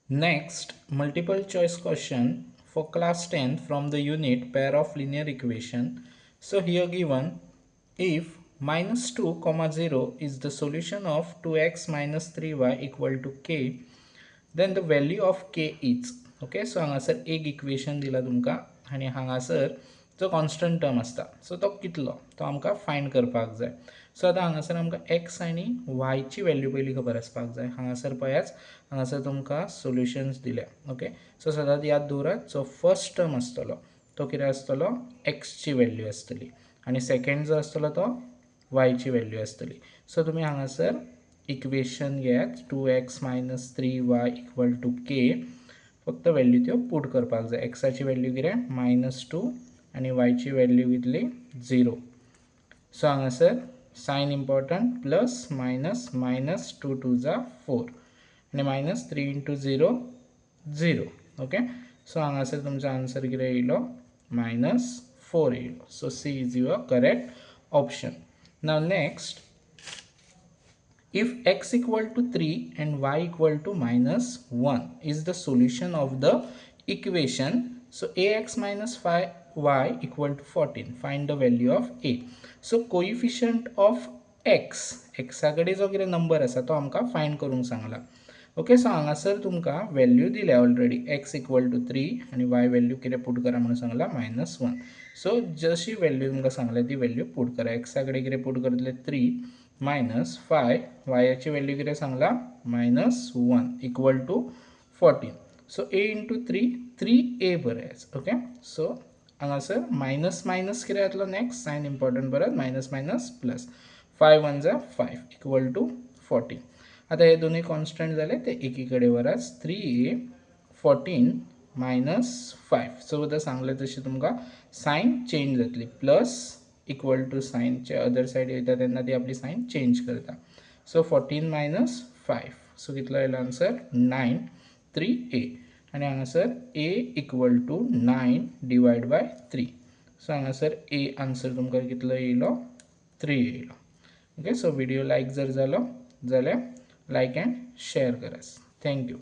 Next, multiple choice question for class 10 from the unit pair of linear equation. So here given, if minus 2 comma 0 is the solution of 2x minus 3y equal to k, then the value of k is, okay, so हांगासर एक equation दिला तुमका आणि हांगासर जो constant term असता so तो कितलो तो आमकां फायंड करपाक जाय. सो आतां हांगासर आमकां एक्स आनी वाय ची व्हॅल्यू पयली खबर आसपाक जाय. हांगासर पळयाच, हांगासर तुमकां सोल्युशन्स दिल्या. ओके, सो सदांच याद दवरात, जो फर्स्ट टर्म आसतलो तो कितें आसतलो, एक्स ची व्हॅल्यू आसतली आणि सेकंड जो आसतलो तो वाय ची व्हॅल्यू आसतली. सो तुम्ही हांगासर इक्वेशन घेयात 2x minus 3y equal to k, फक्त व्हॅल्यू त्यो पुट करपाक जाय. एक्साची व्हॅल्यू कितें -2 आणि वायची व्हॅल्यू कितली 0. सो हांगासर sign important, plus minus, minus 2 2 जा 4 आणि मायनस 3 इंटू 0 0. ओके, सो हांगासर तुमचा आन्सर कितें येयलो -4 येयलो. So C is your correct option. Now next, if x equal to 3 and y equal to -1 is the solution of the equation, so ax minus 5y equal to 14, find the value of a. So coefficient of x, कडे जो कितें number आसा तो आमकां find करूंक सांगला. Okay, so हांगासर तुमकां व्हॅल्यू दिल्या ऑलरेडी, x इक्वल टू 3 आणि y व्हॅल्यू कितें पुट करा म्हणून सांगला -1. सो जशी व्हॅल्यू तुमकां सांगल्या ती व्हॅल्यू पुट करा. x कडे कितें पुट करतले 3 मायनस 5, वायाची व्हॅल्यू कितें सांगला -1 equal to 14. So a into 3 3a बरेच. ओके, सो हांगासर मायनस मायनस कितें जातलो नेक्स्ट, साइन इम्पॉर्टंट परत मायनस मायनस प्लस, 5 1 जा 5 इक्वल टू 14. आता हे दोन्ही कॉन्स्टंट झाले ते एकीकडे वराच, 3a 14 मायनस 5. सो उद्या सांगले तशी तुमकां साइन चेंज जातली, प्लस इक्वल टू साइनचे अदर साइड येता तेन्ना ती आपली साइन चेंज करता. सो 14 मायनस 5, सो कितलो येयलो आन्सर 9 3a आणि हांगासर a equal to 9 divide by 3. So हांगासर a आन्सर तुमकां कितलो येयलो 3 येयलो. ओके, सो व्हिडिओ लायक जर जालो जाल्यार लायक एंड शेअर करात. थँक्यू.